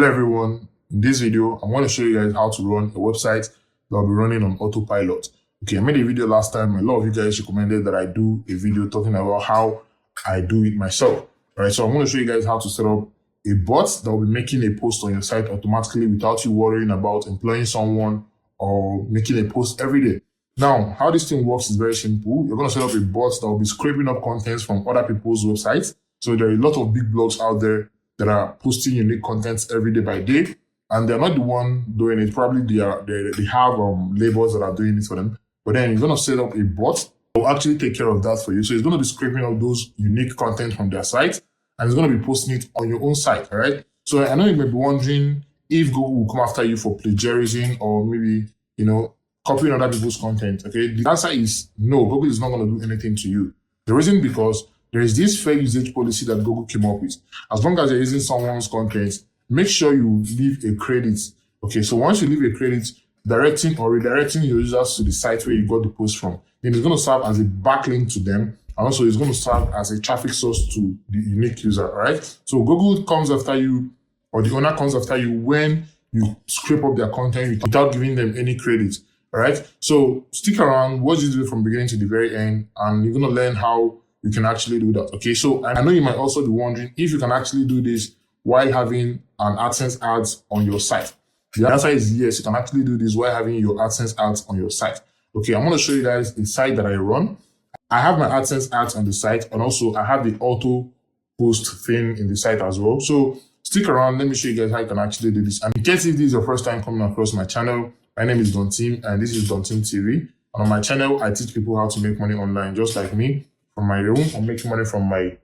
Hello everyone, in this video I'm going to show you guys how to run a website that will be running on AutoPilot. Okay, I made a video last time. A lot of you guys recommended that I do a video talking about how I do it myself. Alright, so I'm going to show you guys how to set up a bot that will be making a post on your site automatically without you worrying about employing someone or making a post every day. Now, how this thing works is very simple. You're going to set up a bot that will be scraping up contents from other people's websites. So there are a lot of big blogs out there that are posting unique contents every day by day, and they're not the one doing it. Probably they have labels that are doing it for them. But then you're going to set up a bot that will actually take care of that for you. So it's going to be scraping up those unique content from their site, and it's going to be posting it on your own site. All right. So I know you may be wondering if Google will come after you for plagiarism or maybe copying other people's content. Okay, the answer is no. Google is not going to do anything to you. The reason because there is this fair usage policy that Google came up with. As long as you're using someone's content, make sure you leave a credit. Okay, so once you leave a credit, directing or redirecting your users to the site where you got the post from, then it's going to serve as a backlink to them. And also it's going to serve as a traffic source to the unique user, all right? So Google comes after you, or the owner comes after you when you scrape up their content without giving them any credit, all right? So stick around, watch this video from beginning to the very end, and you're going to learn how you can actually do that. Okay, so I know you might also be wondering if you can actually do this while having an AdSense ads on your site. The answer is yes, you can actually do this while having your AdSense ads on your site. Okay, I'm going to show you guys the site that I run. I have my AdSense ads on the site, and also I have the auto post thing in the site as well. So stick around, let me show you guys how you can actually do this. And in case if this is your first time coming across my channel, my name is Don Tim, and this is Don Tim TV. And on my channel, I teach people how to make money online, just like me. From my room, I'm making money from my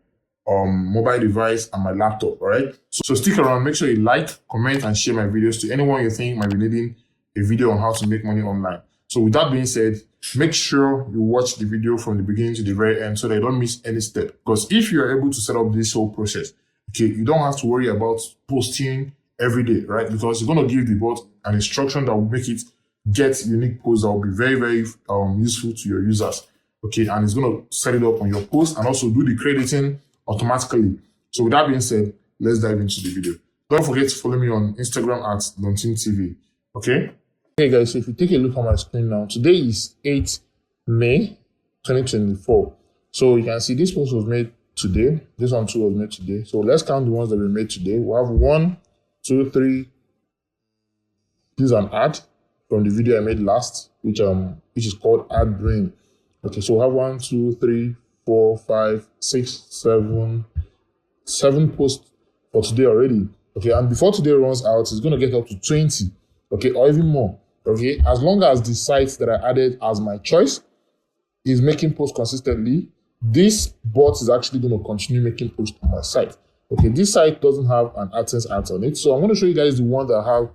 mobile device and my laptop. All right, so stick around, make sure you like, comment, and share my videos to anyone you think might be needing a video on how to make money online. So with that being said, make sure you watch the video from the beginning to the very end so that you don't miss any step, because if you are able to set up this whole process, okay, you don't have to worry about posting every day, right? Because you're going to give the bot an instruction that will make it get unique posts that will be very, very useful to your users. Okay, and it's going to set it up on your post and also do the crediting automatically. So with that being said, let's dive into the video. Don't forget to follow me on Instagram at DonTimTV. Okay? Okay guys, so if you take a look on my screen now, today is 8 May 2024. So you can see this post was made today. This one too was made today. So let's count the ones that were made today. We have 1, 2, 3. This is an ad from the video I made last, which is called Ad Brain. Okay, so we have 1, 2, 3, 4, 5, 6, 7 posts for today already. Okay, and before today runs out, it's going to get up to 20, okay, or even more. Okay, as long as the sites that I added as my choice is making posts consistently, this bot is actually going to continue making posts on my site. Okay, this site doesn't have an AdSense ad on it, so I'm going to show you guys the one that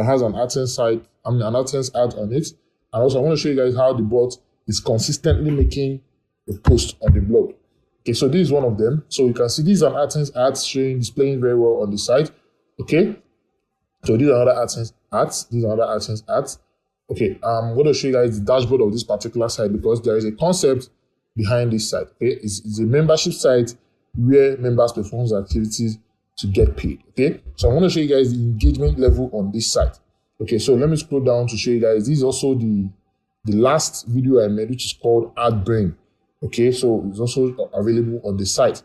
has an AdSense site, an AdSense ad on it, and also I want to show you guys how the bot is consistently making a post on the blog. Okay, so this is one of them. So you can see these are AdSense ads displaying very well on the site. Okay, so these are other AdSense ads. These are other AdSense ads. Okay, I'm going to show you guys the dashboard of this particular site because there is a concept behind this site. Okay, it's a membership site where members perform activities to get paid. Okay, so I want to show you guys the engagement level on this site. Okay, so let me scroll down to show you guys. This is also the last video I made, which is called Ad Brain. Okay, so it's also available on the site.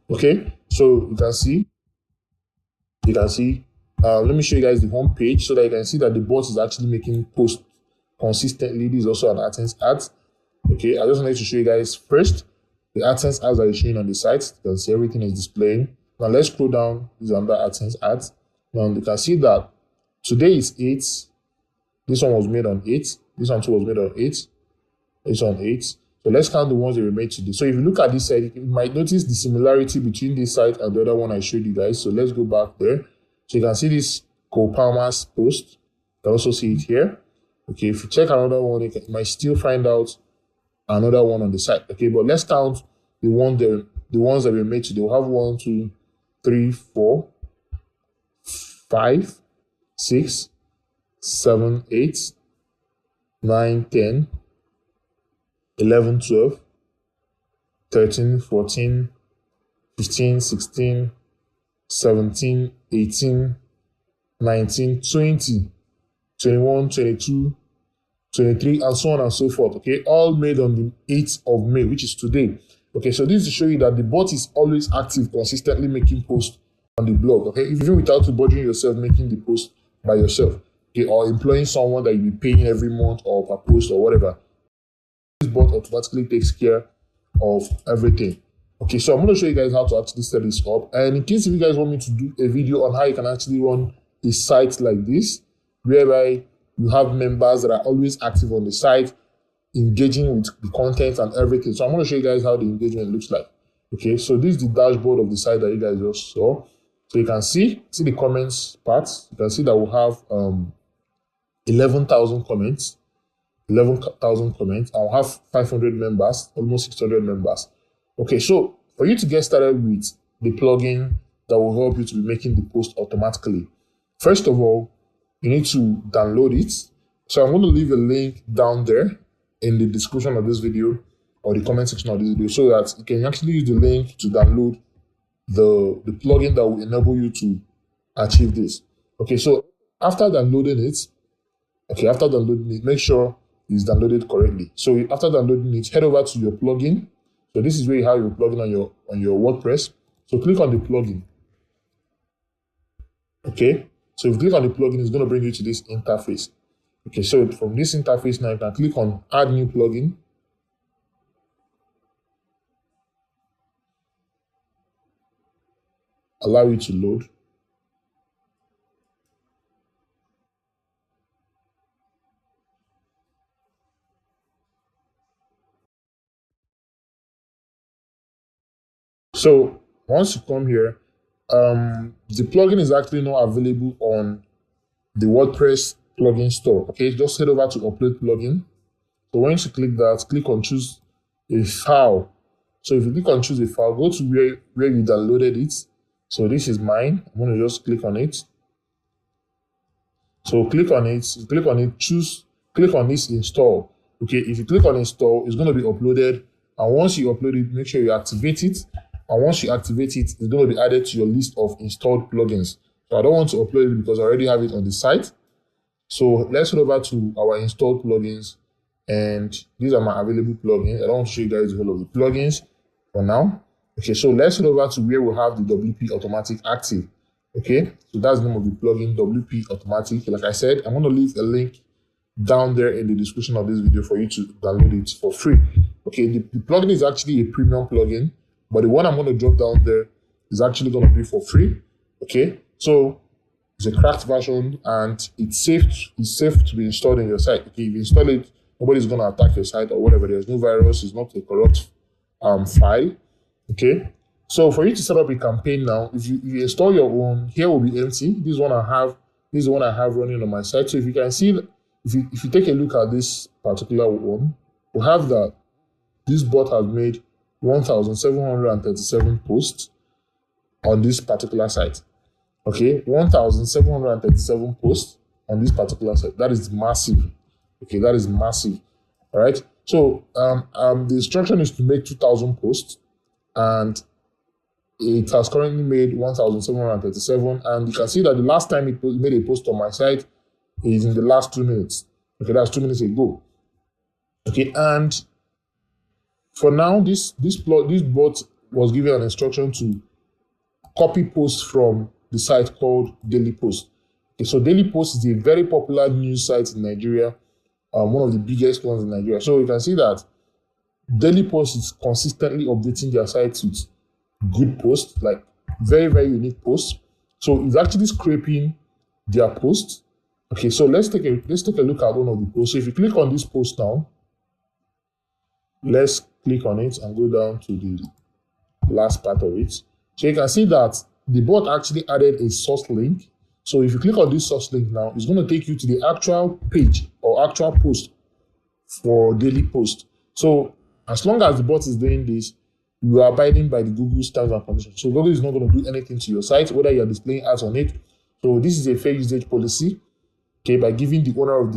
Okay, so you can see, let me show you guys the home page so that you can see that the bot is actually making posts consistently. This is also an AdSense ad. Okay, I just wanted to show you guys first the AdSense ads that is showing on the site. You can see everything is displaying. Now let's scroll down. These are another AdSense ads. Now you can see that today is 8. This one was made on 8. This one too was made on 8. It's on 8. So let's count the ones that were made today. So if you look at this site, you might notice the similarity between this site and the other one I showed you guys. So let's go back there. So you can see this Cole Palmer's post. You can also see it here. Okay, if you check another one, you might still find out another one on the site. Okay, but let's count the ones that were made today. We'll have 1, 2, 3, 4, 5, 6, 7, 8, 9, 10, 11, 12, 13, 14, 15, 16, 17, 18, 19, 20, 21, 22, 23, and so on and so forth. Okay, all made on the 8th of May, which is today. Okay, so this is to show you that the bot is always active, consistently making posts on the blog. Okay, even without you bothering yourself making the post by yourself, okay, or employing someone that you'll be paying every month or per post or whatever, this bot automatically takes care of everything. Okay, so I'm going to show you guys how to actually set this up. And in case if you guys want me to do a video on how you can actually run a site like this, whereby you have members that are always active on the site, engaging with the content and everything. So I'm going to show you guys how the engagement looks like. Okay, so this is the dashboard of the site that you guys just saw. So you can see the comments part. You can see that we have 11,000 comments. 11,000 comments. I'll have 500 members, almost 600 members. Okay, so for you to get started with the plugin that will help you to be making the post automatically, first of all, you need to download it. So I'm going to leave a link down there in the description of this video or the comment section of this video so that you can actually use the link to download the plugin that will enable you to achieve this. Okay, so after downloading it, make sure it's downloaded correctly. So after downloading it, head over to your plugin. So this is where you have your plugin on your WordPress. So click on the plugin. Okay, so if you click on the plugin, it's going to bring you to this interface. Okay, so from this interface now, you can click on Add New Plugin. Allow it to load. So once you come here, the plugin is actually not available on the WordPress plugin store. Okay, just head over to Upload Plugin. So once you click that, click on Choose a File. So if you click on Choose a File, go to where you downloaded it. So this is mine. I'm going to just click on it. So click on it, click on this Install. Okay, if you click on Install, it's going to be uploaded. And once you upload it, make sure you activate it. And once you activate it, it's going to be added to your list of installed plugins. So I don't want to upload it because I already have it on the site. So let's head over to our installed plugins. And these are my available plugins. I don't want to show you guys the whole of the plugins for now. Okay, so let's head over to where we have the WP Automatic active. Okay, so that's the name of the plugin, WP Automatic. Like I said, I'm going to leave a link down there in the description of this video for you to download it for free. Okay, the plugin is actually a premium plugin, but the one I'm going to drop down there is actually going to be for free. Okay, so it's a cracked version and it's safe to be installed in your site. Okay, if you install it, nobody's going to attack your site or whatever. There's no virus. It's not a corrupt file. Okay, so for you to set up a campaign now, if you install your own, here will be empty. This is the one I have running on my site. So if you can see, if you take a look at this particular one, we have that this bot has made 1,737 posts on this particular site. Okay, 1,737 posts on this particular site. That is massive. Okay, that is massive. All right. So the instruction is to make 2,000 posts, and it has currently made 1,737. And you can see that the last time it made a post on my site is in the last 2 minutes. Okay, that's 2 minutes ago. Okay, and for now, this bot was given an instruction to copy posts from the site called Daily Post. Okay, so Daily Post is a very popular news site in Nigeria, one of the biggest ones in Nigeria. So you can see that Daily Post is consistently updating their sites with good posts, like very, very unique posts. So it's actually scraping their posts. Okay, so let's take a look at one of the posts. So if you click on this post now, let's click on it and go down to the last part of it. So you can see that the bot actually added a source link. So if you click on this source link now, it's going to take you to the actual page or actual post for Daily Post. So as long as the bot is doing this, you are abiding by the Google's terms and conditions. So Google is not going to do anything to your site, whether you are displaying ads on it. So this is a fair usage policy, okay, by giving the owner of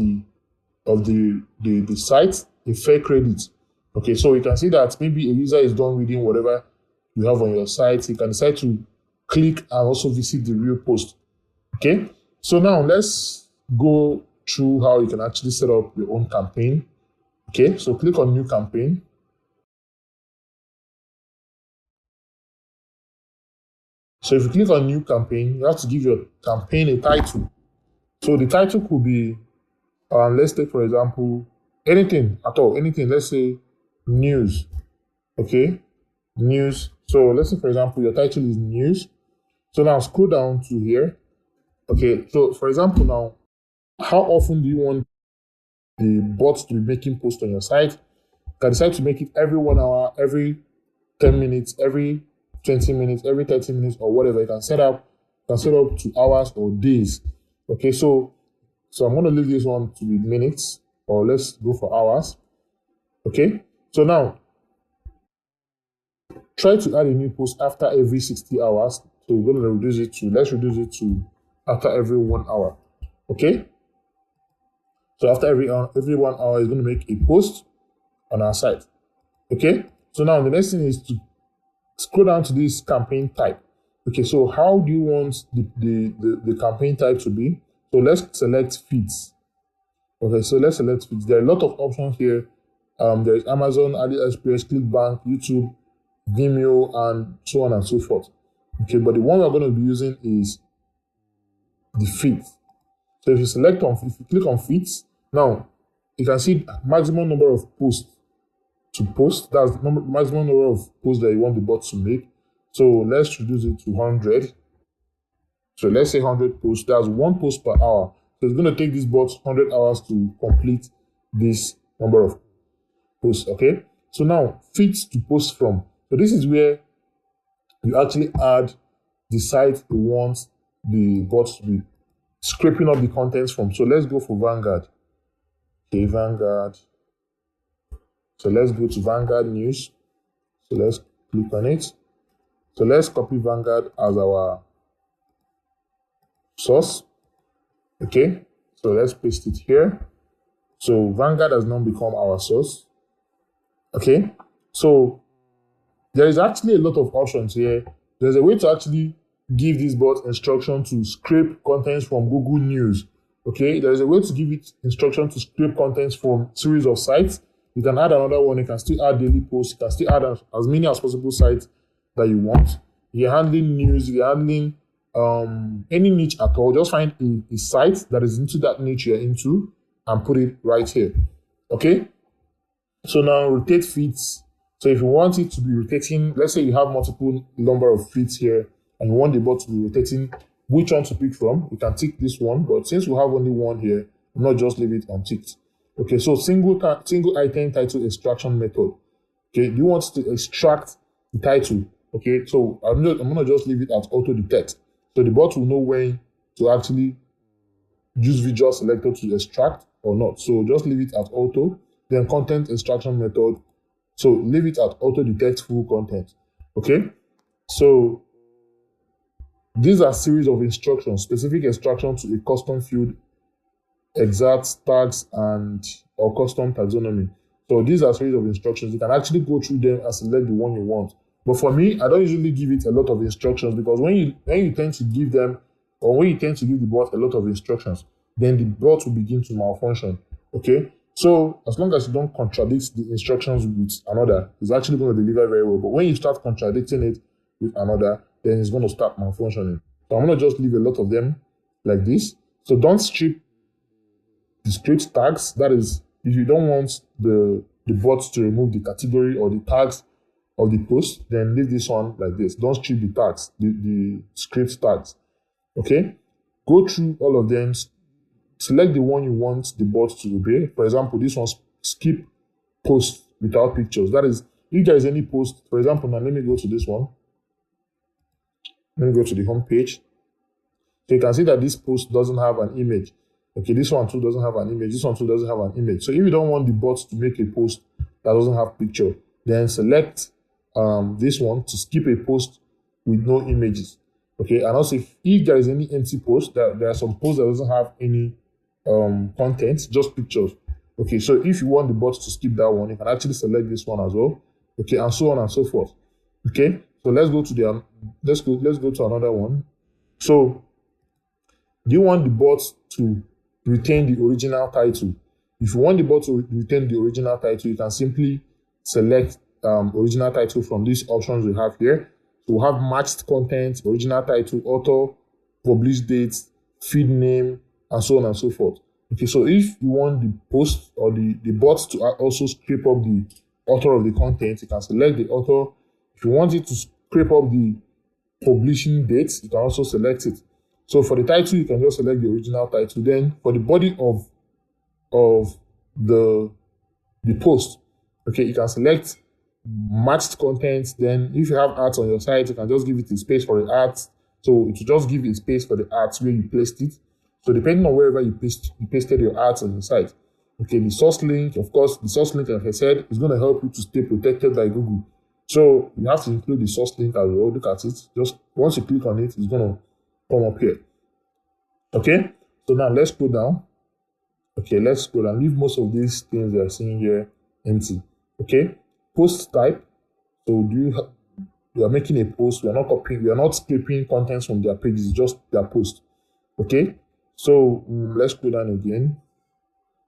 the site a fair credit. Okay, so you can see that maybe a user is done reading whatever you have on your site. You can decide to click and also visit the real post. Okay, So now let's go through how you can actually set up your own campaign. Okay, so click on new campaign. So if you click on new campaign, you have to give your campaign a title. So the title could be, let's take for example, anything at all, anything, let's say news. Okay, news. So let's say for example, your title is news. So now scroll down to here. Okay, so for example now, how often do you want the bot to be making posts on your site? You can decide to make it every 1 hour, every 10 minutes, every 20 minutes, every 30 minutes, or whatever. You can set up to hours or days. Okay, so I'm going to leave this one to be minutes, or let's go for hours. Okay, so now try to add a new post after every 60 hours. So we're going to let's reduce it to after every 1 hour. Okay, so after every 1 hour, it's going to make a post on our site. Okay, so now the next thing is to scroll down to this campaign type. Okay, so how do you want the campaign type to be? So let's select feeds. Okay, so let's select feeds. There are a lot of options here. There is Amazon, AliExpress, ClickBank, YouTube, Vimeo, and so on and so forth. Okay, but the one we're going to be using is the feeds. So if you click on feeds, now you can see maximum number of posts to post. That's the maximum number of posts that you want the bot to make. So let's reduce it to 100. So let's say 100 posts. That's 1 post per hour. So it's going to take this bot 100 hours to complete this number of posts. Okay. So now feeds to post from. So this is where you actually add the site you want the bot to be scraping up the contents from. So let's go for Vanguard. Okay, Vanguard. So let's go to Vanguard News. So let's click on it. So let's copy Vanguard as our source. Okay, so let's paste it here. So Vanguard has now become our source. Okay, so there is actually a lot of options here. There's a way to actually give this bot instruction to scrape contents from Google News. Okay, there's a way to give it instruction to scrape contents from series of sites. You can add another one. You can still add daily posts. You can still add as many as possible sites that you want. You're handling news. You're handling any niche at all. Just find a site that is into that niche you're into and put it right here. Okay. So now rotate feeds. So if you want it to be rotating, let's say you have multiple number of feeds here and you want the bot to be rotating which one to pick from, you can tick this one. But since we have only one here, not just leave it unticked. Okay, so single item title extraction method. Okay, you want to extract the title. Okay, so I'm gonna just leave it at auto detect. So the bot will know when to actually use visual selector to extract or not. So just leave it at auto. Then content extraction method. So leave it at auto detect full content. Okay, so these are series of instructions, specific instructions to a custom field, exact tags, and or custom taxonomy. So these are series of instructions. You can actually go through them and select the one you want. But for me, I don't usually give it a lot of instructions, because when you tend to give them, or when you tend to give the bot a lot of instructions, then the bot will begin to malfunction. Okay, so as long as you don't contradict the instructions with another, it's actually going to deliver very well. But when you start contradicting it with another, then it's going to start malfunctioning. So I'm going to just leave a lot of them like this. So don't strip the script tags. That is, if you don't want the bot to remove the category or the tags of the post, then leave this one like this. Don't strip the tags, the script tags. Okay, go through all of them, select the one you want the bot to obey. For example, this one, skip post without pictures. That is, if there is any post, for example, now let me go to this one. Let me go to the home page. So you can see that this post doesn't have an image. Okay, this one too doesn't have an image. This one too doesn't have an image. So if you don't want the bot to make a post that doesn't have picture, then select this one to skip a post with no images. Okay, and also if there is any empty post, there are some posts that doesn't have any content, just pictures. Okay, so if you want the bot to skip that one, you can actually select this one as well. Okay, and so on and so forth. Okay, so let's go to another one. So Do you want the bot to retain the original title? If you want the bot to retain the original title, you can simply select original title from these options we have here. So we have matched content, original title, author, published date, feed name, and so on and so forth. Okay, so if you want the post or the bot to also scrape up the author of the content, you can select the author. If you want it to scrape up the publishing date, you can also select it. So for the title, you can just select the original title. Then for the body of the post, okay, you can select matched content. Then if you have ads on your site, you can just give it a space for the ads. So it will just give you a space for the ads where you placed it. So depending on wherever you pasted your ads on your site. Okay, the source link, of course, the source link, like I said, is going to help you to stay protected by Google. So you have to include the source link as well. Look at it. Just once you click on it, it's going to come up here. Okay, so now let's go down. Okay, let's go down. Leave most of these things we are seeing here empty. Okay, post type. So you are making a post. We are not copying. We are not scraping contents from their pages. Just their post. Okay, so let's go down again.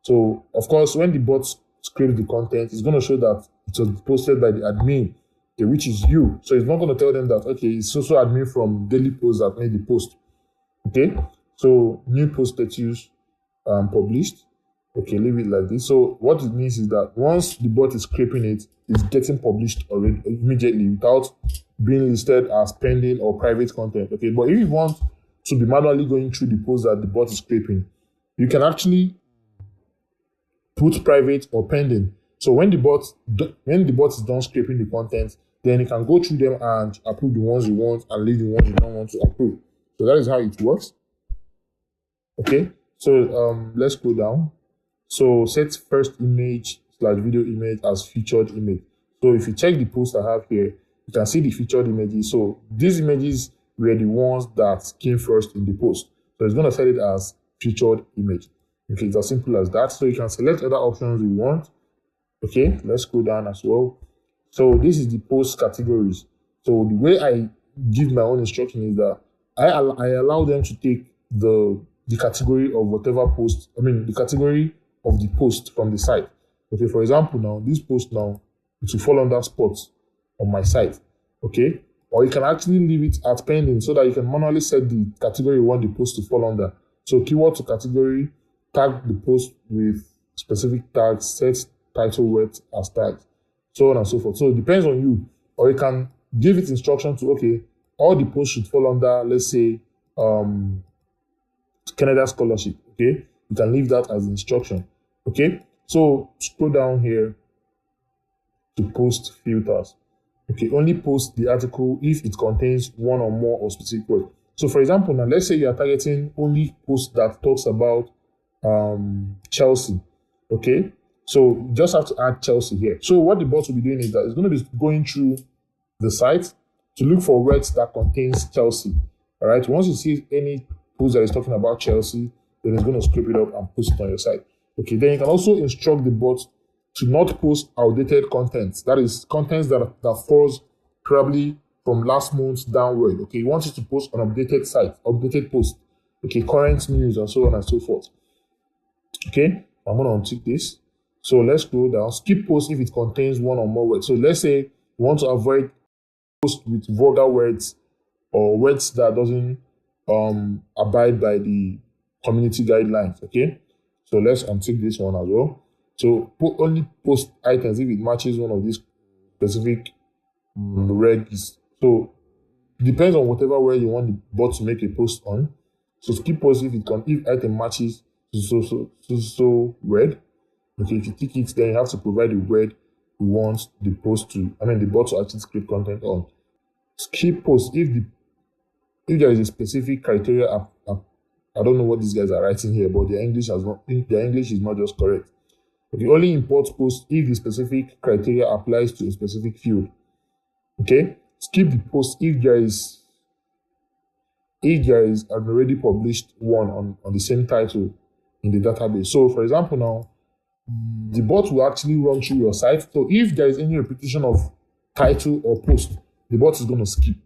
So of course, when the bot scrapes the content, it's going to show that it was posted by the admin, okay, which is you. So it's not going to tell them that, okay, it's also admin from Daily Post that made the post. Okay, so new post status published. Okay, leave it like this. So what it means is that once the bot is scraping it, it's getting published already immediately without being listed as pending or private content. Okay, but if you want to be manually going through the post that the bot is scraping, you can actually put private or pending. So when the bot is done scraping the content, then you can go through them and approve the ones you want and leave the ones you don't want to approve. So that is how it works. Okay, so let's go down. So set first image / video image as featured image. So if you check the post I have here, you can see the featured images. So these images were the ones that came first in the post. So it's going to set it as featured image. Okay, it's as simple as that. So you can select other options you want. Okay, let's go down as well. So this is the post categories. So the way I give my own instruction is that I allow them to take the category of whatever post, the category of the post from the site. Okay, for example, now this post now, it will fall under sports on my site. Okay, or you can actually leave it at pending so that you can manually set the category you want the post to fall under. So keyword to category, tag the post with specific tags, set title words as tags, so on and so forth. So it depends on you. Or you can give it instruction to, okay, all the posts should fall under, let's say, Canada Scholarship. Okay, you can leave that as instruction. Okay, so scroll down here to post filters. Okay, only post the article if it contains one or more of specific words. So for example, now let's say you are targeting only posts that talks about Chelsea. Okay, so you just have to add Chelsea here. So what the bot will be doing is that it's going to be going through the site to look for words that contains Chelsea. All right, once you see any post that is talking about Chelsea, then it's going to scrape it up and post it on your site. Okay, then you can also instruct the bot to not post outdated content. That is content that falls probably from last month downward. Okay, you want it to post on updated site, updated post. Okay, current news and so on and so forth. Okay, I'm going to untick this. So let's go down. Skip post if it contains one or more words. So let's say you want to avoid post with vulgar words or words that doesn't abide by the community guidelines. Okay, so let's untick this one as well. So only post items if it matches one of these specific regs. So it depends on whatever way you want the bot to make a post on. So skip post if item matches so word. Okay, if you tick it, then you have to provide the word you want the bot to actually scrape content on. Skip post if there is a specific criteria. I don't know what these guys are writing here, but their English is not just correct. Okay, only import post if the specific criteria applies to a specific field. Okay, skip the post if there is an already published one on the same title in the database. So for example, now the bot will actually run through your site. So if there is any repetition of title or post, the bot is going to skip.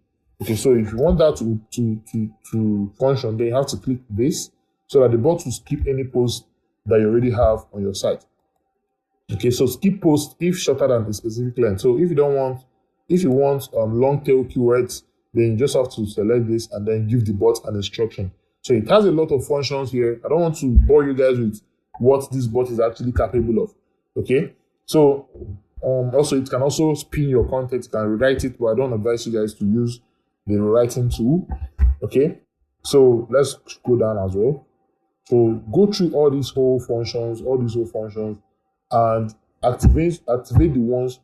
Okay, so if you want that to function, then you have to click this so that the bot will skip any post that you already have on your site. Okay, so skip post if shorter than a specific length. So if you want long tail keywords, then you just have to select this and then give the bot an instruction. So it has a lot of functions here. I don't want to bore you guys with what this bot is actually capable of. Okay, so also it can also spin your content, it can rewrite it, but I don't advise you guys to use the rewriting tool. Okay, so let's go down as well. So go through all these whole functions, and activate the ones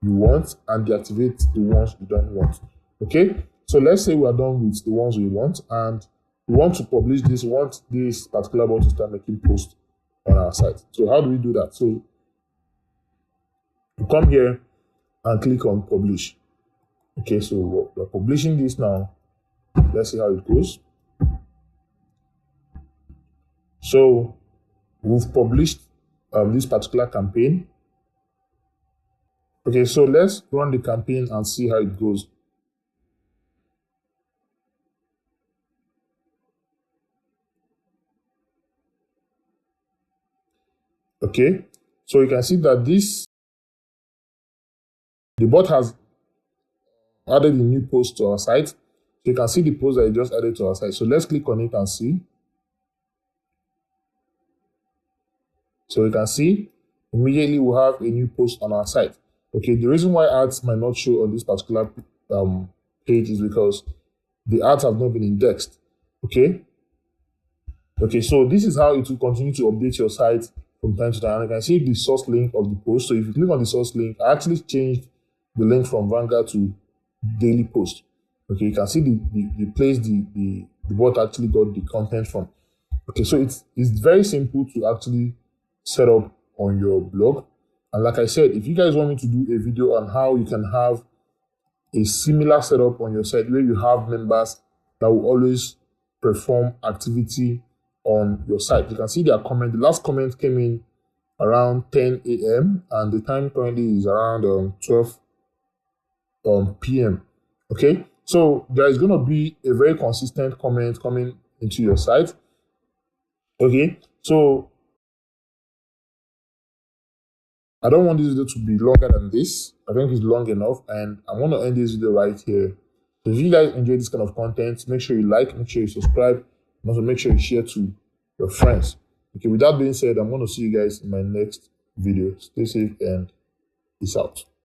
you want and deactivate the ones you don't want. Okay, so let's say we are done with the ones we want and we want to publish this. We want this particular bot to start making posts on our site. So how do we do that? So you come here and click on publish. Okay, so we're publishing this now. Let's see how it goes. So we've published this particular campaign. Okay, so let's run the campaign and see how it goes. Okay, so you can see that the bot has added a new post to our site. So you can see the post that I just added to our site. So let's click on it and see. So you can see immediately we have a new post on our site. Okay, the reason why ads might not show on this particular page is because the ads have not been indexed. Okay, so this is how it will continue to update your site from time to time. And you can see the source link of the post. So if you click on the source link, I actually changed the link from Vanguard to Daily Post. Okay, you can see the place the bot actually got the content from. Okay, so it's very simple to actually set up on your blog. And like I said, if you guys want me to do a video on how you can have a similar setup on your site where you have members that will always perform activity on your site, you can see their comment. The last comment came in around 10 a.m. and the time currently is around 12 p.m. Okay, so there is going to be a very consistent comment coming into your site. Okay, so I don't want this video to be longer than this. I think it's long enough, and I want to end this video right here. So if you guys enjoy this kind of content, make sure you like, make sure you subscribe, and also make sure you share to your friends. Okay, with that being said, I'm going to see you guys in my next video. Stay safe and peace out.